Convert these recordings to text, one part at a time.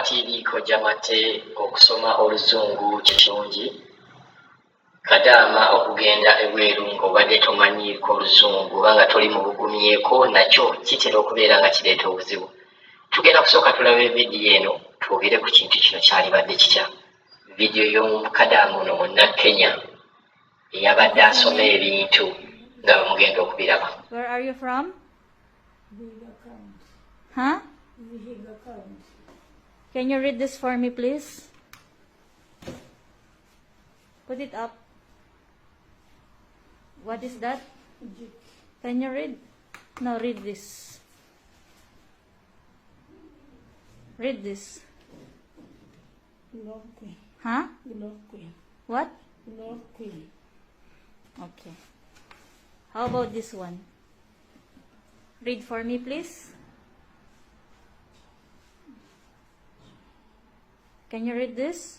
amatiriiko jamate okusoma oluzungu kirungi Kadaama okugenda ebweru ng'obadde tomanyiiko oluzungu banga toli mu bugumyeko nakyo kitera okubeera nga kireeta obuzibu. Tugenda kusooka tulabe vidiyo eno twogere ku kintu kino kyalibadde kitya. Vidiyo y'Omukadaama ono Munnakenya eyabadde asoma ebintu nga bamugenda okubiraba. Where are you from? Huh? Can you read this for me, please? Put it up. What is that? Can you read? No, read this. Read this. Huh? What? Okay. How about this one? Read for me, please. Can you read this?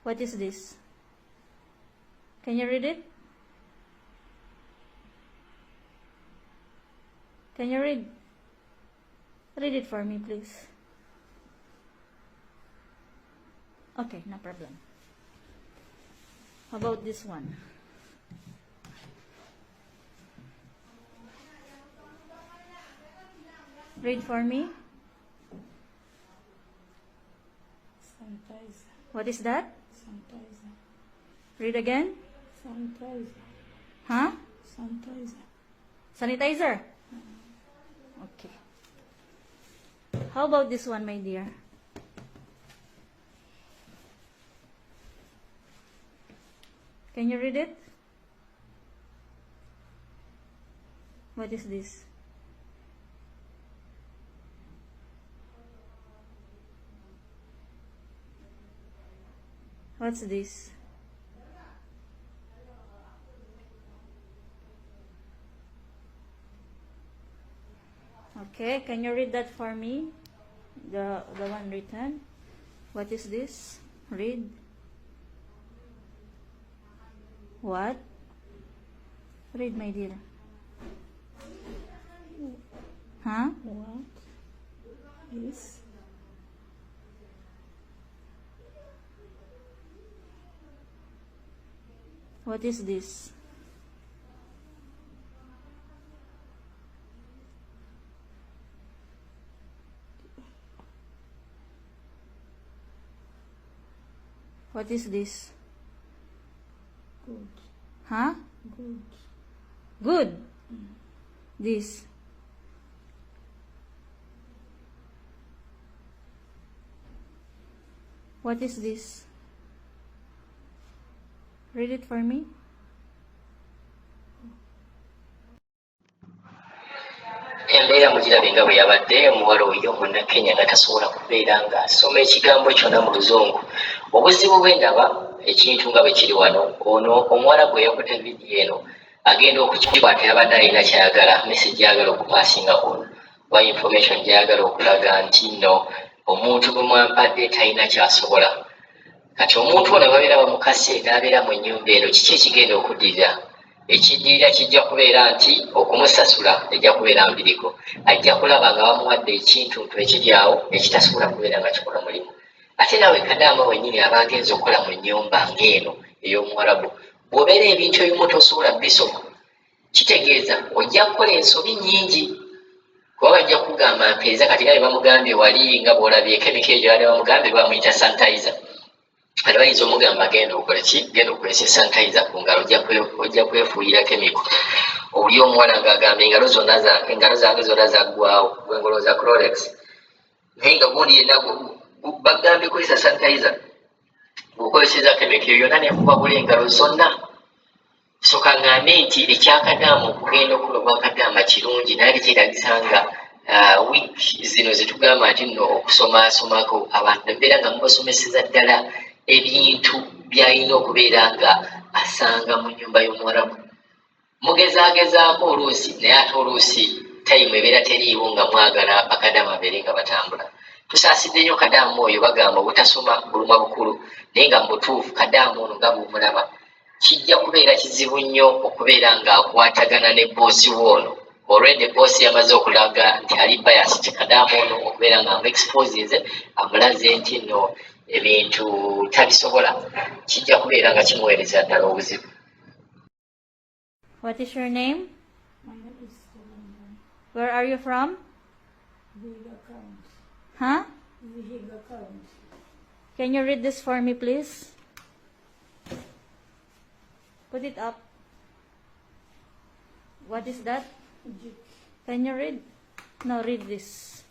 What is this? Can you read it? Can you read? Read it for me, please. Okay, no problem. How about this one? Read for me. Sanitizer. What is that? Sanitizer. Read again. Sanitizer. Huh? Sanitizer. Sanitizer. Okay. How about this one, my dear? Can you read it? What is this? What's this? Okay, can you read that for me? The one written. What is this? Read. What? Read, my dear. Huh? What is What is this? What is this? good? Huh? Good. Good. This. What is this? Read it for me. Embeera mugirabe nga bwe yabadde omuwala oyo Munnakenya nga tasobola kubeera nga asoma ekigambo kyonna mu Luzungu. Obuzibu bwe ndaba ekintu nga bwe kiri wano, ono omuwala gwe yakutte vidiyo eno agenda okukikwata yabadde alina kyayagala message gy'ayagala okupaasinga ono oba information gy'ayagala okulaga nti nno omuntu gwe mwampadde talina kyasobola. Kati omuntu ono babeera bamukase n'abeera mu nnyumba eno, kiki ekigenda okuddirira? Ekiddirira kijja kubeera nti okumusasula ejja kubeera mbiriko, ajja kulaba nga bamuwadde ekintu ekiri awo ekitasobola kubeera nga kikola mulimu. Ate naawe Kadaama wennyini aba agenza okukola mu nnyumba ng'eno ey'Omuwarabu, bw'obeera ebintu ebimu tosobola bisoma, kitegeeza ojja kukola ensobi nnyingi. Kuba bajja kugamba mpeeza kati nga ne bamugambye wali nga bw'olabye kemiko egyo ne bamugambye bamuyita sanitizer. Kati bayinza omugamba genda okola ki? Genda okozesa sanitizer ku ngalo, ojja kwefuuyira kemiko. Oli omuwala ng'agamba engalo zange zonna zaggwawo, gwe ngolooza Clorox. Naye nga gundi yenna bagambye kozesa sanitizer. Bw'okozeseza kemiko eyo yonna nekubabula engalo zonna. Soka ngambe nti ekya Kadaama okugenda okuloba Kadaama kirungi, naye kyetagisa nga wiiki zino zetugamba nti nno okusomasomako abantu embeera nga mubasomeseza ddala ebintu by'alina okubeera nga asanga mu nnyumba y'Omuwarabu. Mugezaagezaako oluusi, naye ate oluusi tayimu ebeera teriiwo nga mwagala Bakadaama abeere nga batambula. Tusaasidde nnyo Kadaama oyo, bagamba obutasoma buluma bukulu, naye nga mu butuufu Kadaama ono nga bw'omulaba kijja kubeera kizibu nnyo okubeera ng'akwatagana ne boosi w'ono already boss yamaze okulaga nti ali bias Bakadaama ono okubeera nga amuexposinze amulaze nti nno ebintu tabisobola kijja kubeera nga kimuweereza ddala obuzibu. What is your name? My name is Uganda. Where are you from? Vihiga County. Huh? Vihiga County. Can you read this for me, please? Put it up. What is that? Egypt. Can you read? No, read this.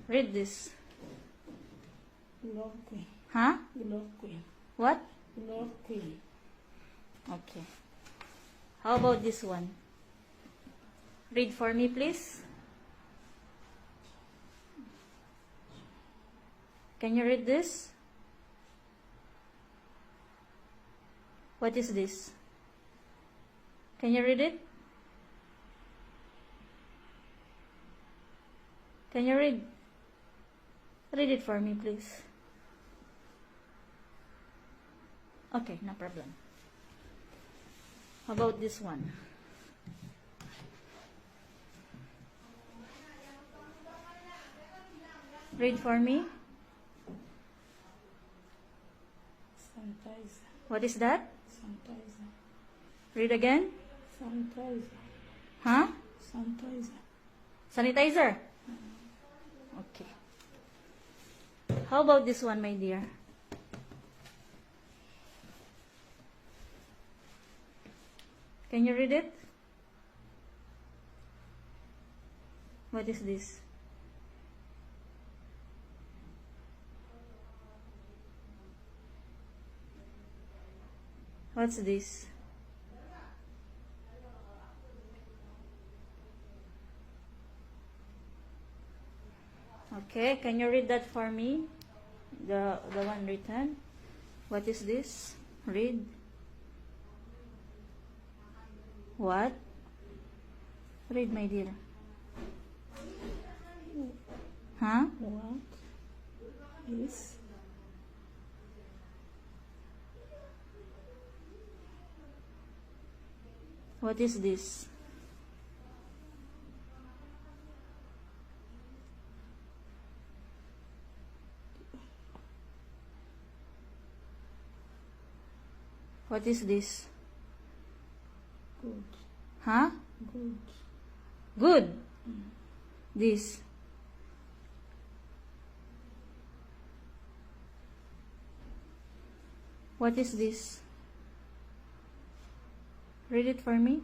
Read this. Lord Queen. Huh? Lord Queen. What? Lord Queen. Okay. How about this one? Read for me, please. Can you read this? What is this? Can you read it? Can you read? Read it for me, please. Okay, no problem. How about this one? Read for me. Sanitizer. What is that? Sanitizer. Read again. Sanitizer. Huh? Sanitizer. Sanitizer. Okay. How about this one, my dear? Can you read it? What is this? What's this? Okay, can you read that for me? The one written. What is this? Read. What? Read, my dear. Huh? What is What is this? What is this? good? Huh? Good. Good. This. What is this? Read it for me.